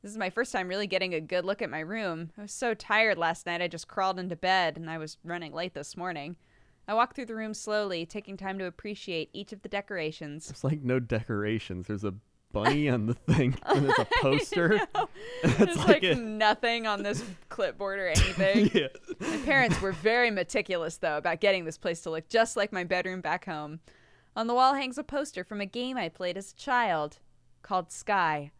This is my first time really getting a good look at my room. I was so tired last night I just crawled into bed, and I was running late this morning. I walked through the room slowly, taking time to appreciate each of the decorations. There's like no decorations. There's a bunny on the thing, and there's a poster. There's like nothing on this clipboard or anything. Yeah. My parents were very meticulous, though, about getting this place to look just like my bedroom back home. On the wall hangs a poster from a game I played as a child called Sky.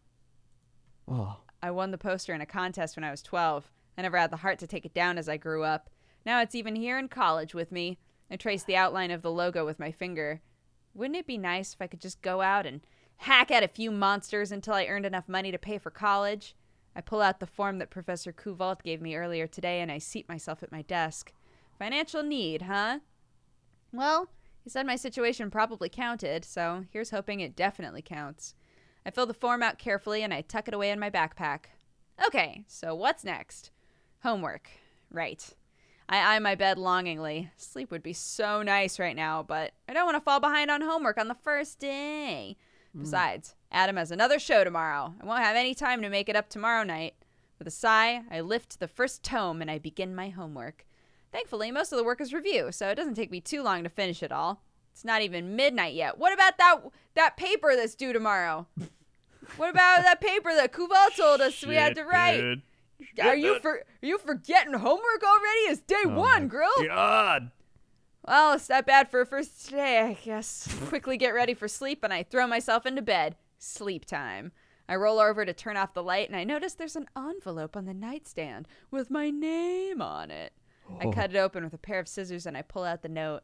Oh. I won the poster in a contest when I was 12. I never had the heart to take it down as I grew up. Now it's even here in college with me. I traced the outline of the logo with my finger. Wouldn't it be nice if I could just go out and hack at a few monsters until I earned enough money to pay for college? I pull out the form that Professor Couvalt gave me earlier today, and I seat myself at my desk. Financial need, huh? Well, he said my situation probably counted, so here's hoping it definitely counts. I fill the form out carefully, and I tuck it away in my backpack. Okay, so what's next? Homework. Right. I eye my bed longingly. Sleep would be so nice right now, but I don't want to fall behind on homework on the first day. Besides, Adam has another show tomorrow. I won't have any time to make it up tomorrow night. With a sigh, I lift the first tome and I begin my homework. Thankfully, most of the work is review, so it doesn't take me too long to finish it all. It's not even midnight yet. What about that paper that's due tomorrow? What about that paper that Kuval told us we had to write? Dude. Are you forgetting homework already? It's day one, girl. God. Well, it's not bad for a first day, I guess. Quickly get ready for sleep, and I throw myself into bed. Sleep time. I roll over to turn off the light, and I notice there's an envelope on the nightstand with my name on it. I cut it open with a pair of scissors, and I pull out the note.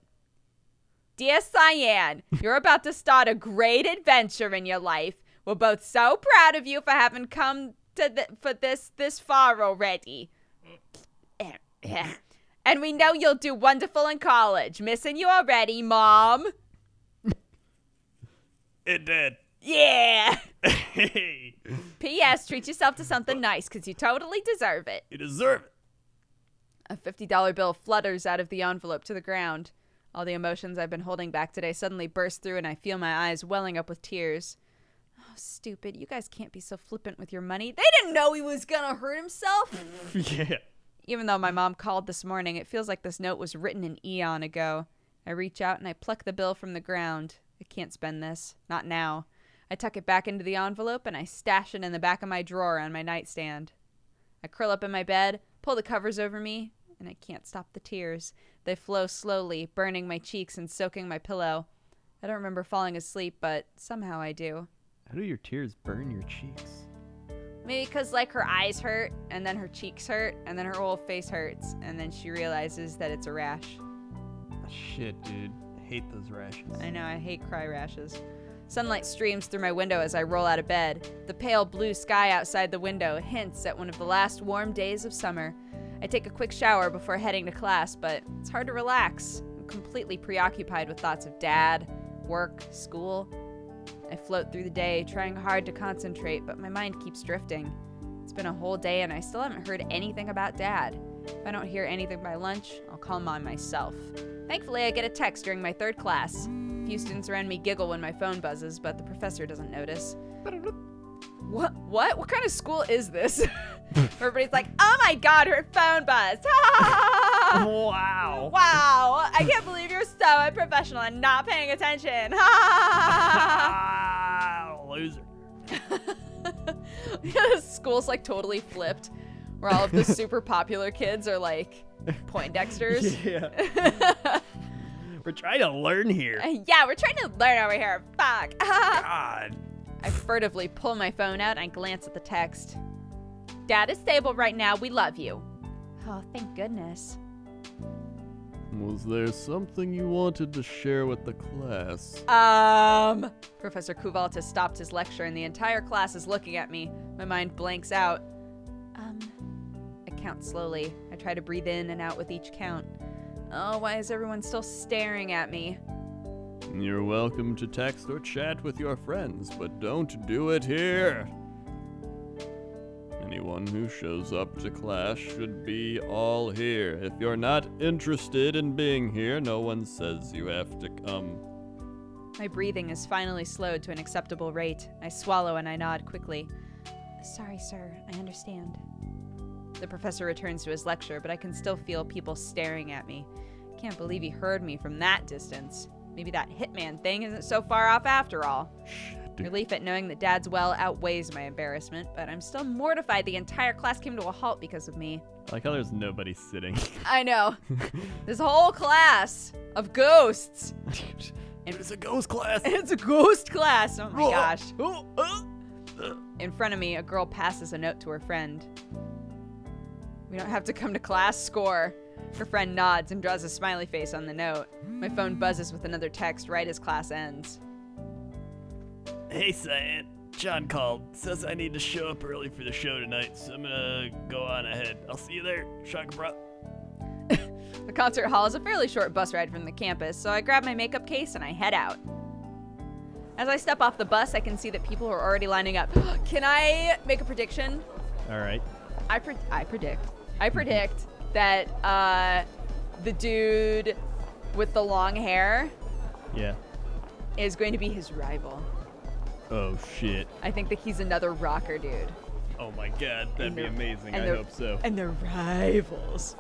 Dear Sian, you're about to start a great adventure in your life. We're both so proud of you for having come for this far already. And we know you'll do wonderful in college. Missing you already, Mom. It did. Yeah. Hey. P.S. Treat yourself to something nice, because you totally deserve it. You deserve it. A $50 bill flutters out of the envelope to the ground. All the emotions I've been holding back today suddenly burst through, and I feel my eyes welling up with tears. Oh, stupid. You guys can't be so flippant with your money. They didn't know he was gonna hurt himself. Yeah. Even though my mom called this morning, it feels like this note was written an eon ago. I reach out and I pluck the bill from the ground. I can't spend this. Not now. I tuck it back into the envelope and I stash it in the back of my drawer on my nightstand. I curl up in my bed, pull the covers over me, and I can't stop the tears. They flow slowly, burning my cheeks and soaking my pillow. I don't remember falling asleep, but somehow I do. How do your tears burn your cheeks? Maybe because, like, her eyes hurt, and then her cheeks hurt, and then her whole face hurts, and then she realizes that it's a rash. Shit, dude. I hate those rashes. I know, I hate cry rashes. Sunlight streams through my window as I roll out of bed. The pale blue sky outside the window hints at one of the last warm days of summer. I take a quick shower before heading to class, but it's hard to relax. I'm completely preoccupied with thoughts of Dad, work, school. I float through the day, trying hard to concentrate, but my mind keeps drifting. It's been a whole day and I still haven't heard anything about Dad. If I don't hear anything by lunch, I'll call Mom myself. Thankfully, I get a text during my third class. A few students around me giggle when my phone buzzes, but the professor doesn't notice. What? What kind of school is this? Everybody's like, oh my god, her phone buzzed. Wow. Wow. I can't believe you're so unprofessional and not paying attention. Loser. School's like totally flipped, where all of the super popular kids are like Poindexters. Yeah. We're trying to learn here. Yeah, we're trying to learn over here. Fuck. God. I furtively pull my phone out and I glance at the text. Dad is stable right now. We love you. Oh, thank goodness. Was there something you wanted to share with the class? Professor Couvalt has stopped his lecture and the entire class is looking at me. My mind blanks out. I count slowly. I try to breathe in and out with each count. Oh, why is everyone still staring at me? You're welcome to text or chat with your friends, but don't do it here. Anyone who shows up to class should be all here. If you're not interested in being here, no one says you have to come. My breathing is finally slowed to an acceptable rate. I swallow and I nod quickly. Sorry, sir. I understand. The professor returns to his lecture, but I can still feel people staring at me. Can't believe he heard me from that distance. Maybe that hitman thing isn't so far off after all. Relief at knowing that Dad's well outweighs my embarrassment, but I'm still mortified the entire class came to a halt because of me. I like how there's nobody sitting. I know. This whole class of ghosts. It's a ghost class. It's a ghost class. Oh my gosh. In front of me, a girl passes a note to her friend. We don't have to come to class, score. Her friend nods and draws a smiley face on the note. My phone buzzes with another text right as class ends. Hey, Sian. John called. Says I need to show up early for the show tonight, so I'm gonna go on ahead. I'll see you there. Shaka bro. The concert hall is a fairly short bus ride from the campus, so I grab my makeup case and I head out. As I step off the bus, I can see that people are already lining up. Can I make a prediction? All right. I predict that the dude with the long hair is going to be his rival. Oh, shit. I think that he's another rocker dude. Oh, my God. That'd be amazing. I hope so. And they're rivals.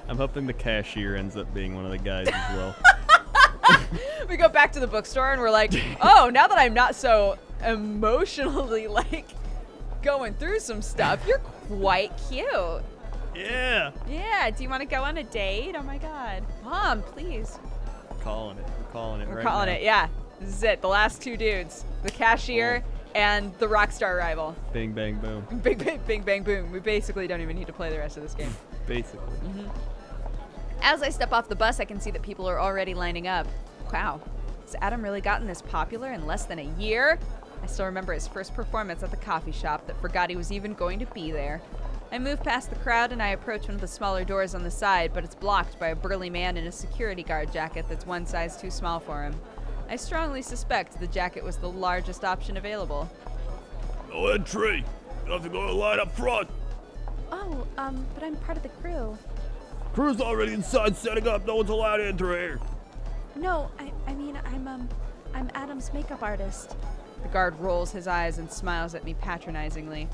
I'm hoping the cashier ends up being one of the guys as well. We go back to the bookstore and we're like, oh, now that I'm not so emotionally, like, going through some stuff, you're quite cute. Yeah. Yeah, do you want to go on a date? Oh my God. Mom, please. We're calling it. We're calling it, yeah. This is it. The last two dudes. The cashier and the rock star rival. Bing, bang, boom. Bing, bang, boom. We basically don't even need to play the rest of this game. Basically. Mm-hmm. As I step off the bus, I can see that people are already lining up. Wow. Has Adam really gotten this popular in less than a year? I still remember his first performance at the coffee shop that forgot he was even going to be there. I move past the crowd and I approach one of the smaller doors on the side, but it's blocked by a burly man in a security guard jacket that's one size too small for him. I strongly suspect the jacket was the largest option available. No entry. You have to go to the line up front. Oh, but I'm part of the crew. Crew's already inside setting up. No one's allowed to enter here. No, I mean, I'm Adam's makeup artist. The guard rolls his eyes and smiles at me patronizingly.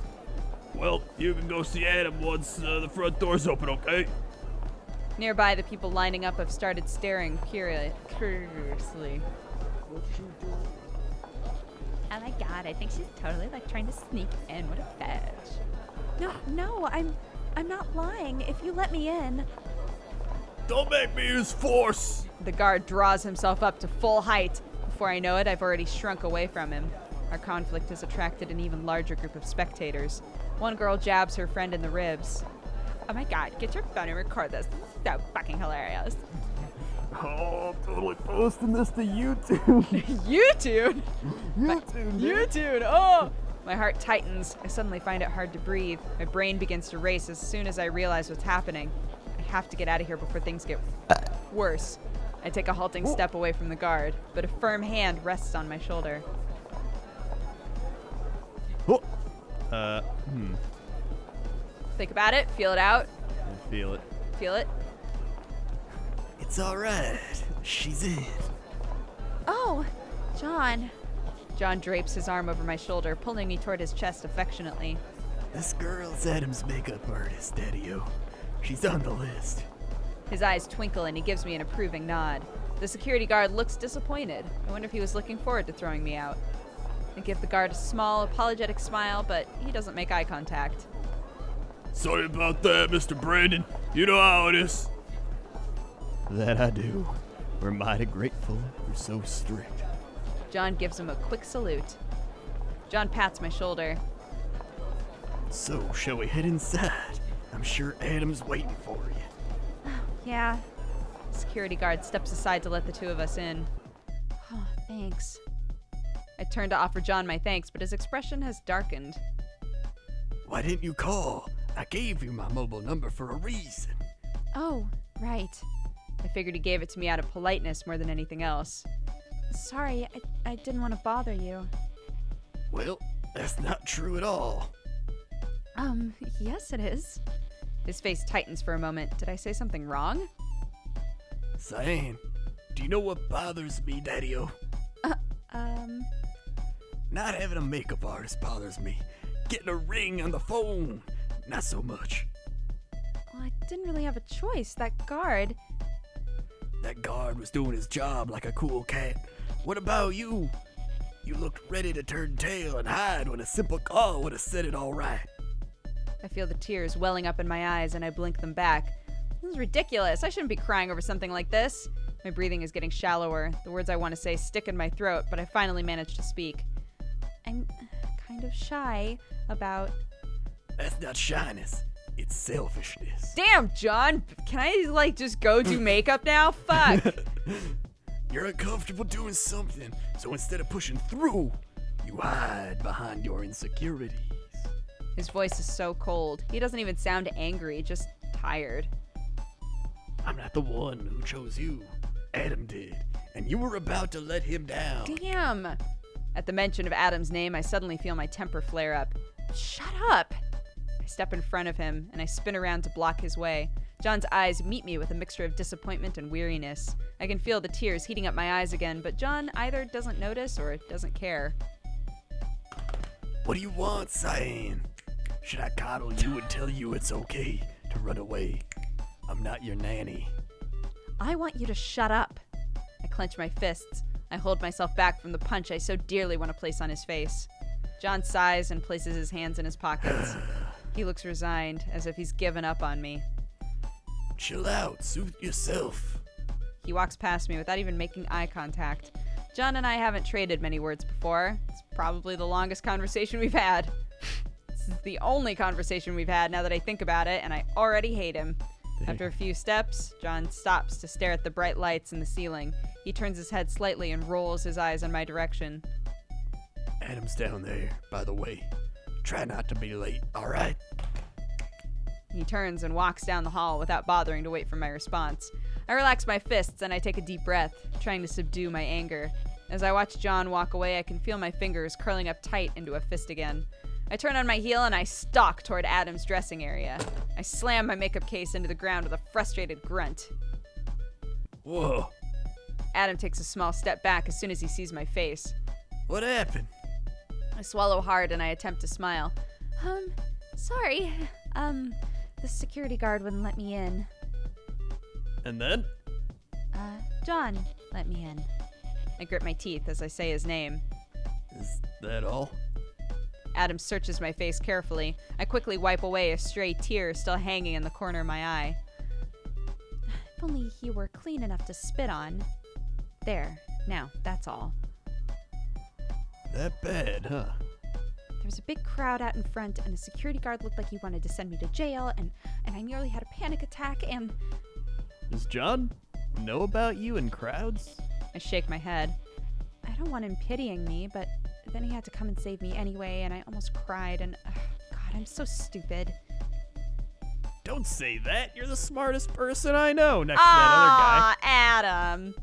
Well, you can go see Adam once the front door's open, okay? Nearby, the people lining up have started staring curiously. Oh my God, I think she's totally like trying to sneak in. What a fetch. No, I'm not lying. If you let me in. Don't make me use force. The guard draws himself up to full height. Before I know it, I've already shrunk away from him. Our conflict has attracted an even larger group of spectators. One girl jabs her friend in the ribs. Oh my God, get your phone and record this. This is so fucking hilarious. Oh, I'm totally posting this to YouTube. YouTube? YouTube. YouTube. Oh! My heart tightens. I suddenly find it hard to breathe. My brain begins to race as soon as I realize what's happening. I have to get out of here before things get worse. I take a halting step away from the guard, but a firm hand rests on my shoulder. Think about it. Feel it out. I feel it. Feel it. It's all right. She's in. Oh, John. John drapes his arm over my shoulder, pulling me toward his chest affectionately. This girl's Adam's makeup artist, Daddio. She's on the list. His eyes twinkle and he gives me an approving nod. The security guard looks disappointed. I wonder if he was looking forward to throwing me out. I give the guard a small, apologetic smile, but he doesn't make eye contact. Sorry about that, Mr. Brandon. You know how it is. That I do. We're mighty grateful. You're so strict. John gives him a quick salute. John pats my shoulder. So, shall we head inside? I'm sure Adam's waiting for you. Yeah. The security guard steps aside to let the two of us in. Oh, thanks. I turn to offer John my thanks, but his expression has darkened. Why didn't you call? I gave you my mobile number for a reason. Oh, right. I figured he gave it to me out of politeness more than anything else. Sorry, I didn't want to bother you. Well, that's not true at all. Yes it is. His face tightens for a moment. Did I say something wrong? Sian, do you know what bothers me, Daddio? Not having a makeup artist bothers me. getting a ring on the phone. Not so much. Well, I didn't really have a choice. That guard. That guard was doing his job like a cool cat. What about you? You looked ready to turn tail and hide when a simple call would have set it all right. I feel the tears welling up in my eyes and I blink them back. This is ridiculous. I shouldn't be crying over something like this. My breathing is getting shallower. The words I want to say stick in my throat, but I finally manage to speak. I'm kind of shy about... That's not shyness. It's selfishness. Damn, John! Can I, just go do makeup now? Fuck! You're uncomfortable doing something, so instead of pushing through, you hide behind your insecurities. His voice is so cold. He doesn't even sound angry, just tired. I'm not the one who chose you. Adam did, and you were about to let him down. Damn! At the mention of Adam's name, I suddenly feel my temper flare up. Shut up! I step in front of him, and I spin around to block his way. John's eyes meet me with a mixture of disappointment and weariness. I can feel the tears heating up my eyes again, but John either doesn't notice or doesn't care. What do you want, Sian? Should I coddle you and tell you it's okay to run away? I'm not your nanny. I want you to shut up. I clench my fists. I hold myself back from the punch I so dearly want to place on his face. John sighs and places his hands in his pockets. He looks resigned, as if he's given up on me. Chill out, soothe yourself. He walks past me without even making eye contact. John and I haven't traded many words before. It's probably the longest conversation we've had. This is the only conversation we've had now that I think about it, and I already hate him. After a few steps, John stops to stare at the bright lights in the ceiling. He turns his head slightly and rolls his eyes in my direction. Adam's down there, by the way. Try not to be late, all right? He turns and walks down the hall without bothering to wait for my response. I relax my fists and I take a deep breath, trying to subdue my anger. As I watch John walk away, I can feel my fingers curling up tight into a fist again. I turn on my heel and I stalk toward Adam's dressing area. I slam my makeup case into the ground with a frustrated grunt. Whoa. Adam takes a small step back as soon as he sees my face. What happened? I swallow hard and I attempt to smile. Sorry. The security guard wouldn't let me in. And then? John let me in. I grip my teeth as I say his name. Is that all? Adam searches my face carefully. I quickly wipe away a stray tear still hanging in the corner of my eye. If only he were clean enough to spit on. There. Now, that's all. That bad, huh? There was a big crowd out in front, and the security guard looked like he wanted to send me to jail, and I nearly had a panic attack, and... Does John know about you in crowds? I shake my head. I don't want him pitying me, but then he had to come and save me anyway, and I almost cried, and... God, I'm so stupid. Don't say that. You're the smartest person I know next to that other guy. Adam!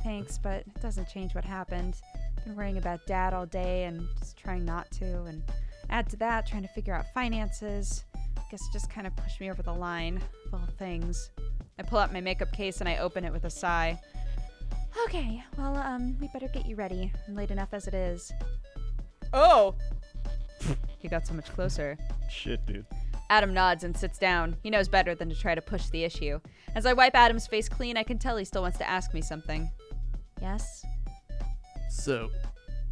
Thanks, but it doesn't change what happened. Been worrying about Dad all day and just trying not to, and add to that, trying to figure out finances. Guess it just kind of pushed me over the line, of all things. I pull out my makeup case and I open it with a sigh. Okay, well, we better get you ready. I'm late enough as it is. Oh! He got so much closer. Shit, dude. Adam nods and sits down. He knows better than to try to push the issue. As I wipe Adam's face clean, I can tell he still wants to ask me something. Yes? So,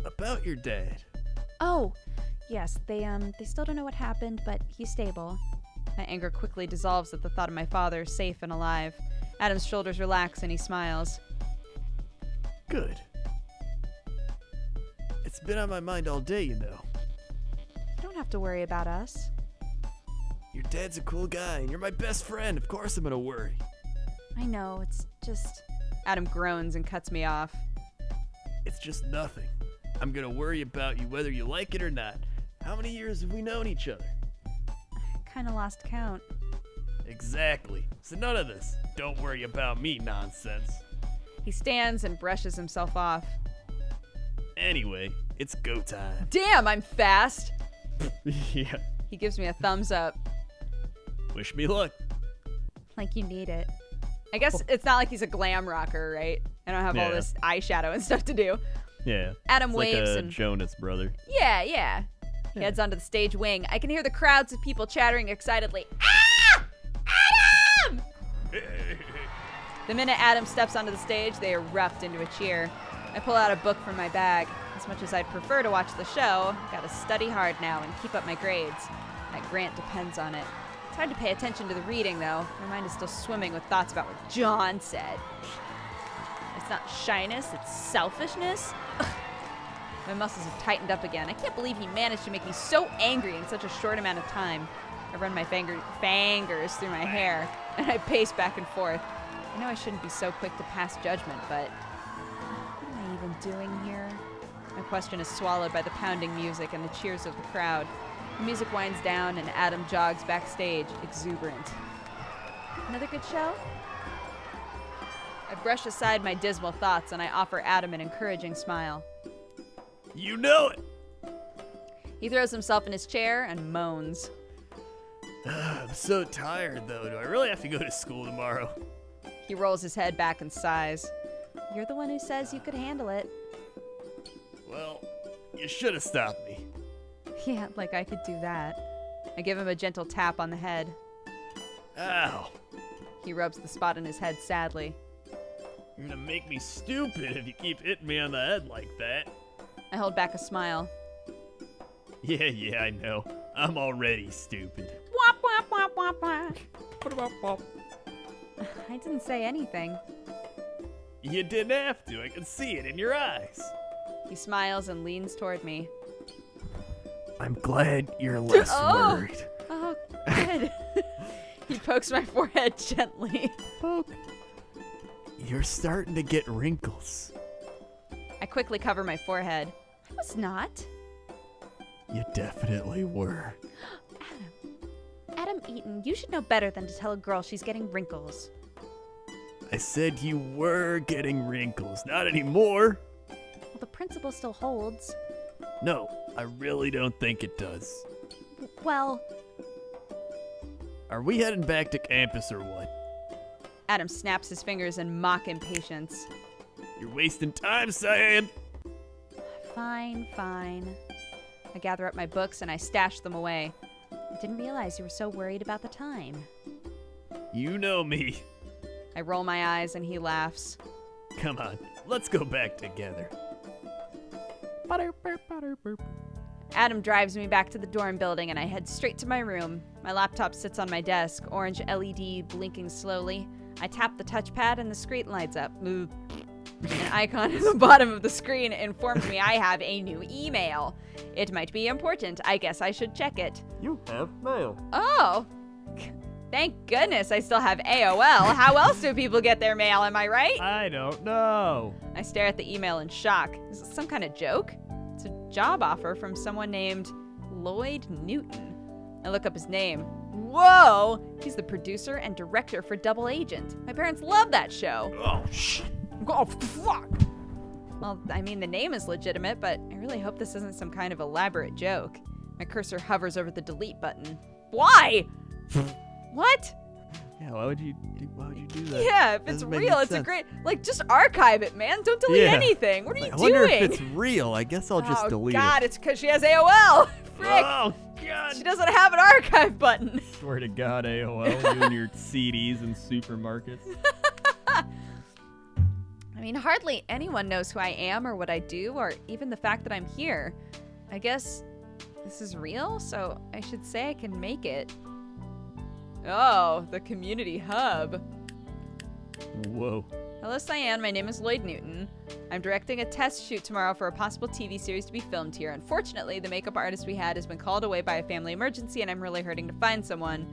about your dad. Oh, yes, they still don't know what happened, but he's stable. My anger quickly dissolves at the thought of my father safe and alive. Adam's shoulders relax and he smiles. Good. It's been on my mind all day, you know. You don't have to worry about us. Your dad's a cool guy, and you're my best friend. Of course I'm gonna worry. I know, it's just... Adam groans and cuts me off. It's just nothing. I'm gonna worry about you whether you like it or not. How many years have we known each other? Kinda lost count. Exactly. So none of this "don't worry about me" nonsense. He stands and brushes himself off. Anyway, it's go time. Damn, I'm fast! Yeah. He gives me a thumbs up. Wish me luck. Like you need it. I guess it's not like he's a glam rocker, right? I don't have all this eyeshadow and stuff to do. Yeah. Adam it's waves like a and... Jonas brother. Yeah. He heads onto the stage wing. I can hear the crowds of people chattering excitedly. Ah! Adam! The minute Adam steps onto the stage, they erupt into a cheer. I pull out a book from my bag. As much as I'd prefer to watch the show, I've got to study hard now and keep up my grades. That grant depends on it. It's hard to pay attention to the reading, though. My mind is still swimming with thoughts about what John said. It's not shyness, it's selfishness. Ugh. My muscles have tightened up again. I can't believe he managed to make me so angry in such a short amount of time. I run my fingers through my hair, and I pace back and forth. I know I shouldn't be so quick to pass judgment, but what am I even doing here? My question is swallowed by the pounding music and the cheers of the crowd. The music winds down, and Adam jogs backstage, exuberant. Another good show? I brush aside my dismal thoughts, and I offer Adam an encouraging smile. You know it! He throws himself in his chair and moans. I'm so tired, though. Do I really have to go to school tomorrow? He rolls his head back and sighs. You're the one who says you could handle it. Well, you should have stopped me. Yeah, like I could do that. I give him a gentle tap on the head. Ow. He rubs the spot on his head sadly. You're gonna make me stupid if you keep hitting me on the head like that. I hold back a smile. Yeah, I know. I'm already stupid. Wop, wop, wop, wop, wop. I didn't say anything. You didn't have to. I can see it in your eyes. He smiles and leans toward me. I'm glad you're less worried. Oh, good. He pokes my forehead gently. Poke. You're starting to get wrinkles. I quickly cover my forehead. I was not. You definitely were. Adam Eaton, you should know better than to tell a girl she's getting wrinkles. I said you were getting wrinkles. Not anymore. Well, the principle still holds. No, I really don't think it does. Well... Are we heading back to campus or what? Adam snaps his fingers in mock impatience. You're wasting time, Sian. Fine. I gather up my books and I stash them away. I didn't realize you were so worried about the time. You know me. I roll my eyes and he laughs. Come on, let's go back together. Adam drives me back to the dorm building and I head straight to my room. My laptop sits on my desk, orange LED blinking slowly. I tap the touchpad and the screen lights up. An icon at the bottom of the screen informs me I have a new email. It might be important. I guess I should check it. You have mail. Oh, thank goodness I still have AOL. How else do people get their mail, am I right? I don't know. I stare at the email in shock. Is it some kind of joke? It's a job offer from someone named Lloyd Newton. I look up his name. Whoa! He's the producer and director for Double Agent. My parents love that show. Oh, shit. Oh, fuck! Well, I mean, the name is legitimate, but I really hope this isn't some kind of elaborate joke. My cursor hovers over the delete button. Why? What? Yeah, why would you do that? Yeah, if it's real, it's a great... Like, just archive it, man. Don't delete anything. What are you doing? I wonder if it's real. I guess I'll just delete it. Oh, God, it's because she has AOL. Frick. Oh, God. She doesn't have an archive button. Swear to God, AOL, you and your CDs in supermarkets. I mean, hardly anyone knows who I am or what I do or even the fact that I'm here. I guess this is real, so I should say I can make it. Oh, the community hub. Whoa. Hello, Sian. My name is Lloyd Newton. I'm directing a test shoot tomorrow for a possible TV series to be filmed here. Unfortunately, the makeup artist we had has been called away by a family emergency, and I'm really hurting to find someone.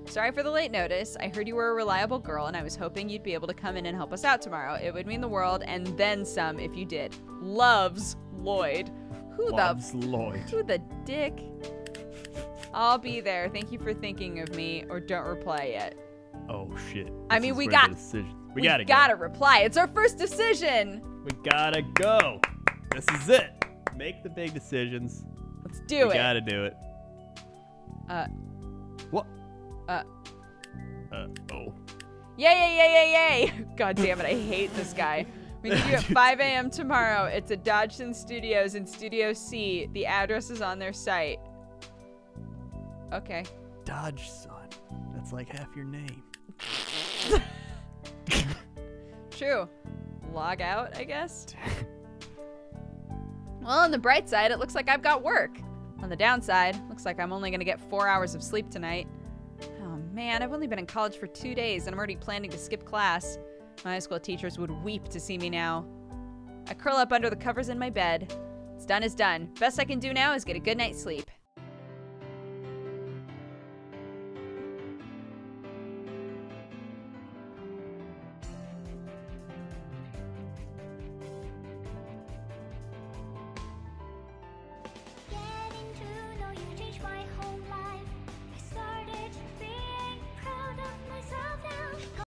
Sorry for the late notice. I heard you were a reliable girl, and I was hoping you'd be able to come in and help us out tomorrow. It would mean the world, and then some if you did. Loves, Lloyd. Loves Lloyd. Who the dick? I'll be there. Thank you for thinking of me, or don't reply yet. Oh, shit. I mean, we gotta reply. It's our first decision. We gotta go. This is it. Make the big decisions. Let's do it. We gotta do it. What? Oh. Yay. God damn it, I hate this guy. We need you at 5 a.m. tomorrow. It's at Dodgson Studios in Studio C. The address is on their site. Okay. Dodge, son. That's like half your name. True. Log out, I guess. Well, on the bright side, it looks like I've got work. On the downside, looks like I'm only gonna get 4 hours of sleep tonight. Oh man, I've only been in college for 2 days and I'm already planning to skip class. My high school teachers would weep to see me now. I curl up under the covers in my bed. It's done is done. Best I can do now is get a good night's sleep.